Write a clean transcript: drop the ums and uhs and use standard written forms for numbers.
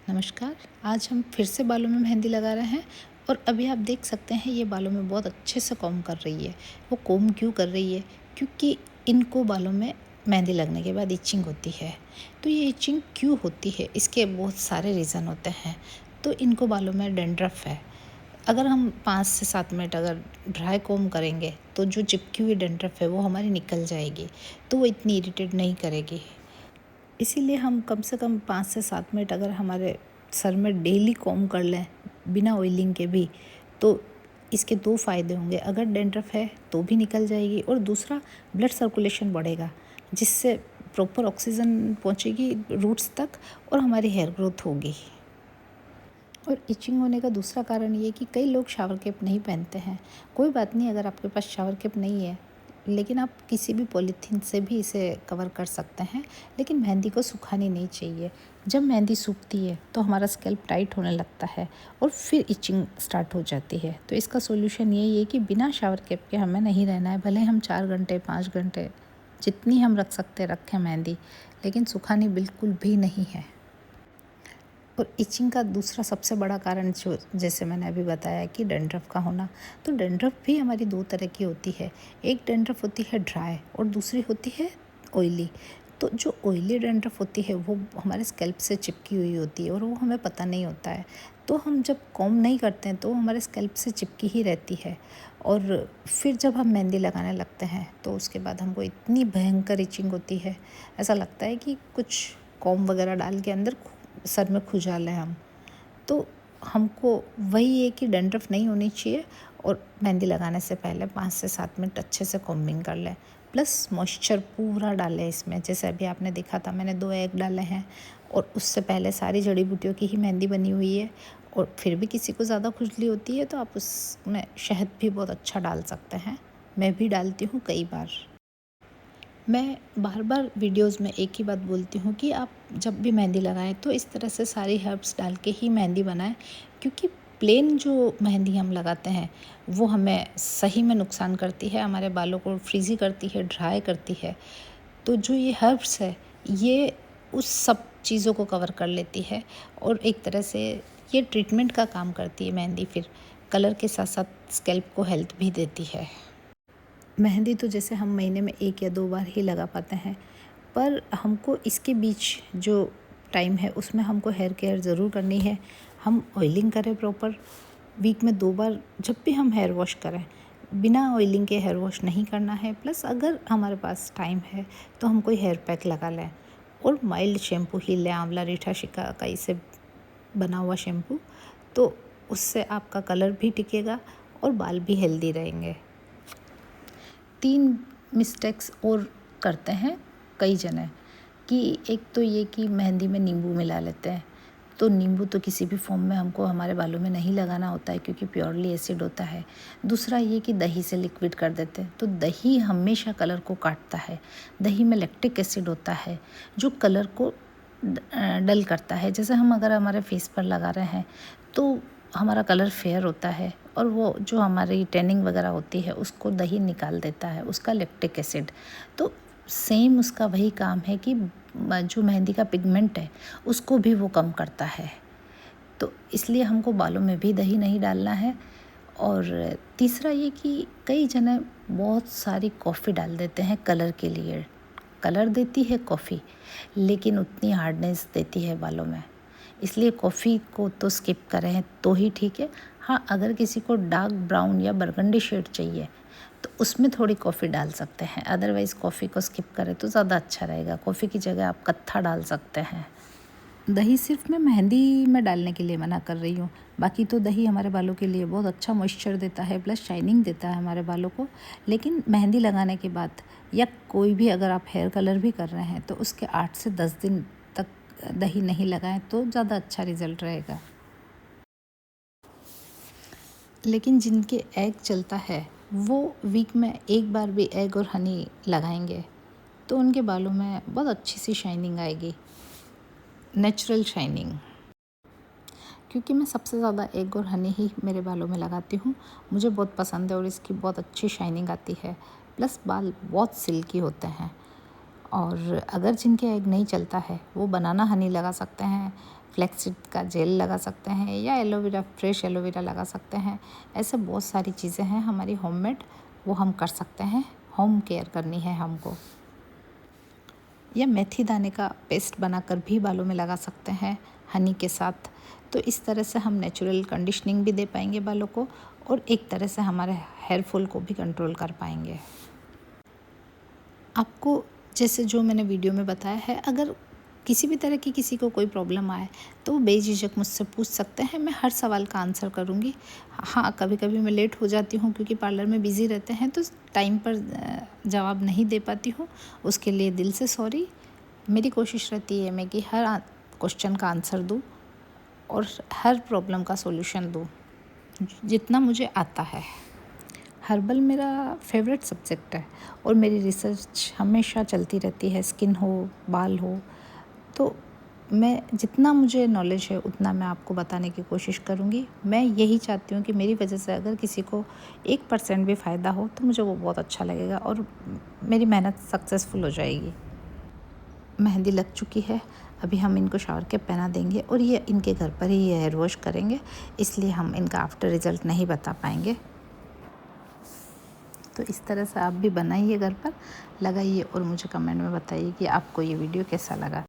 नमस्कार। आज हम फिर से बालों में मेहंदी लगा रहे हैं और अभी आप देख सकते हैं ये बालों में बहुत अच्छे से कॉम्ब कर रही है। वो कॉम्ब क्यों कर रही है? क्योंकि इनको बालों में मेहंदी लगने के बाद इचिंग होती है। तो ये इचिंग क्यों होती है? इसके बहुत सारे रीज़न होते हैं। तो इनको बालों में डैंड्रफ है। अगर हम 5 से 7 मिनट अगर ड्राई कॉम्ब करेंगे तो जो चिपकी हुई डैंड्रफ है वो हमारी निकल जाएगी, तो वो इतनी इरिटेट नहीं करेगी। इसीलिए हम कम से कम 5 से 7 मिनट अगर हमारे सर में डेली कॉम्ब कर लें बिना ऑयलिंग के भी, तो इसके 2 फ़ायदे होंगे। अगर डैंड्रफ है तो भी निकल जाएगी और दूसरा ब्लड सर्कुलेशन बढ़ेगा, जिससे प्रॉपर ऑक्सीजन पहुंचेगी रूट्स तक और हमारी हेयर ग्रोथ होगी। और इचिंग होने का दूसरा कारण ये कि कई लोग शावर कैप नहीं पहनते हैं। कोई बात नहीं, अगर आपके पास शावर कैप नहीं है, लेकिन आप किसी भी पॉलीथीन से भी इसे कवर कर सकते हैं, लेकिन मेहंदी को सुखानी नहीं चाहिए। जब मेहंदी सूखती है तो हमारा स्कैल्प टाइट होने लगता है और फिर इचिंग स्टार्ट हो जाती है। तो इसका सॉल्यूशन यही है कि बिना शावर कैप के हमें नहीं रहना है। भले हम 4 घंटे 5 घंटे जितनी हम रख सकते रखें मेहंदी, लेकिन सुखानी बिल्कुल भी नहीं है। और इचिंग का दूसरा सबसे बड़ा कारण जो जैसे मैंने अभी बताया कि डैंड्रफ का होना, तो डैंड्रफ भी हमारी 2 तरह की होती है। एक डैंड्रफ होती है ड्राई और दूसरी होती है ऑयली। तो जो ऑयली डैंड्रफ होती है वो हमारे स्कैल्प से चिपकी हुई होती है और वो हमें पता नहीं होता है। तो हम जब कॉम्ब नहीं करते हैं तो हमारे स्कैल्प से चिपकी ही रहती है और फिर जब हम मेहंदी लगाने लगते हैं तो उसके बाद हमको इतनी भयंकर इचिंग होती है, ऐसा लगता है कि कुछ कॉम्ब वगैरह डाल के अंदर सर में खुजाल है हम। तो हमको वही है कि डैंड्रफ नहीं होनी चाहिए और मेहंदी लगाने से पहले 5 से 7 मिनट अच्छे से कॉम्बिंग कर लें, प्लस मॉइस्चर पूरा डालें इसमें। जैसे अभी आपने देखा था, मैंने 2 एग डाले हैं और उससे पहले सारी जड़ी बूटियों की ही मेहंदी बनी हुई है। और फिर भी किसी को ज़्यादा खुजली होती है तो आप उसमें शहद भी बहुत अच्छा डाल सकते हैं। मैं भी डालती हूँ कई बार। मैं बार बार वीडियोस में एक ही बात बोलती हूँ कि आप जब भी मेहंदी लगाएं तो इस तरह से सारी हर्ब्स डाल के ही मेहंदी बनाएं, क्योंकि प्लेन जो मेहंदी हम लगाते हैं वो हमें सही में नुकसान करती है, हमारे बालों को फ्रीज़ी करती है, ड्राई करती है। तो जो ये हर्ब्स है ये उस सब चीज़ों को कवर कर लेती है और एक तरह से ये ट्रीटमेंट का काम करती है मेहंदी। फिर कलर के साथ साथ स्कैल्प को हेल्थ भी देती है। मेहंदी तो जैसे हम महीने में 1 या 2 बार ही लगा पाते हैं, पर हमको इसके बीच जो टाइम है उसमें हमको हेयर केयर ज़रूर करनी है। हम ऑयलिंग करें प्रॉपर, वीक में 2 बार जब भी हम हेयर वॉश करें, बिना ऑयलिंग के हेयर वॉश नहीं करना है। प्लस अगर हमारे पास टाइम है तो हम कोई हेयर पैक लगा लें और माइल्ड शैम्पू ही लें, आंवला रीठा शिकाकाई से बना हुआ शैम्पू। तो उससे आपका कलर भी टिकेगा और बाल भी हेल्दी रहेंगे। 3 मिस्टेक्स और करते हैं कई जने कि एक तो ये कि मेहंदी में नींबू मिला लेते हैं। तो नींबू तो किसी भी फॉर्म में हमको हमारे बालों में नहीं लगाना होता है, क्योंकि प्योरली एसिड होता है। दूसरा ये कि दही से लिक्विड कर देते हैं, तो दही हमेशा कलर को काटता है। दही में लैक्टिक एसिड होता है जो कलर को डल करता है। जैसे हम अगर हमारे फेस पर लगा रहे हैं तो हमारा कलर फेयर होता है और वो जो हमारी टैनिंग वगैरह होती है उसको दही निकाल देता है, उसका लैक्टिक एसिड। तो सेम उसका वही काम है कि जो मेहंदी का पिगमेंट है उसको भी वो कम करता है। तो इसलिए हमको बालों में भी दही नहीं डालना है। और तीसरा ये कि कई जने बहुत सारी कॉफ़ी डाल देते हैं कलर के लिए। कलर देती है कॉफ़ी, लेकिन उतनी हार्डनेस देती है बालों में। इसलिए कॉफ़ी को तो स्किप करें तो ही ठीक है। हाँ, अगर किसी को डार्क ब्राउन या बरगंडी शेड चाहिए तो उसमें थोड़ी कॉफ़ी डाल सकते हैं, अदरवाइज़ कॉफ़ी को स्किप करें तो ज़्यादा अच्छा रहेगा। कॉफ़ी की जगह आप कत्था डाल सकते हैं। दही सिर्फ मैं मेहंदी में डालने के लिए मना कर रही हूँ, बाकी तो दही हमारे बालों के लिए बहुत अच्छा मॉइस्चर देता है, प्लस शाइनिंग देता है हमारे बालों को। लेकिन मेहंदी लगाने के बाद या कोई भी अगर आप हेयर कलर भी कर रहे हैं तो उसके 8 से 10 दिन तक दही नहीं लगाएं तो ज़्यादा अच्छा रिज़ल्ट रहेगा। लेकिन जिनके एग चलता है वो वीक में 1 बार भी एग और हनी लगाएंगे तो उनके बालों में बहुत अच्छी सी शाइनिंग आएगी, नेचुरल शाइनिंग। क्योंकि मैं सबसे ज़्यादा एग और हनी ही मेरे बालों में लगाती हूँ, मुझे बहुत पसंद है और इसकी बहुत अच्छी शाइनिंग आती है। प्लस बाल बहुत सिल्की होते हैं और अगर जिनके एग नहीं चलता है वो बनाना हनी लगा सकते हैं, फ्लैक्ससीड का जेल लगा सकते हैं, या एलोवेरा, फ्रेश एलोवेरा लगा सकते हैं। ऐसे बहुत सारी चीज़ें हैं हमारी होममेड, वो हम कर सकते हैं। होम केयर करनी है हमको। या मेथी दाने का पेस्ट बनाकर भी बालों में लगा सकते हैं हनी के साथ। तो इस तरह से हम नेचुरल कंडीशनिंग भी दे पाएंगे बालों को, और एक तरह से हमारे हेयर फॉल को भी कंट्रोल कर पाएंगे। आपको जैसे जो मैंने वीडियो में बताया है, अगर किसी भी तरह की किसी को कोई प्रॉब्लम आए तो बेझिझक मुझसे पूछ सकते हैं, मैं हर सवाल का आंसर करूँगी। हाँ, कभी कभी मैं लेट हो जाती हूँ क्योंकि पार्लर में बिज़ी रहते हैं, तो टाइम पर जवाब नहीं दे पाती हूँ, उसके लिए दिल से सॉरी। मेरी कोशिश रहती है मैं कि हर क्वेश्चन का आंसर दूँ और हर प्रॉब्लम का सॉल्यूशन दूँ जितना मुझे आता है। हर्बल मेरा फेवरेट सब्जेक्ट है और मेरी रिसर्च हमेशा चलती रहती है, स्किन हो, बाल हो। तो मैं जितना मुझे नॉलेज है उतना मैं आपको बताने की कोशिश करूँगी। मैं यही चाहती हूँ कि मेरी वजह से अगर किसी को 1% भी फ़ायदा हो तो मुझे वो बहुत अच्छा लगेगा और मेरी मेहनत सक्सेसफुल हो जाएगी। मेहंदी लग चुकी है, अभी हम इनको शावर कैप पहना देंगे और ये इनके घर पर ही हेयर वॉश करेंगे, इसलिए हम इनका आफ्टर रिज़ल्ट नहीं बता पाएंगे। तो इस तरह से आप भी बनाइए, घर पर लगाइए और मुझे कमेंट में बताइए कि आपको ये वीडियो कैसा लगा।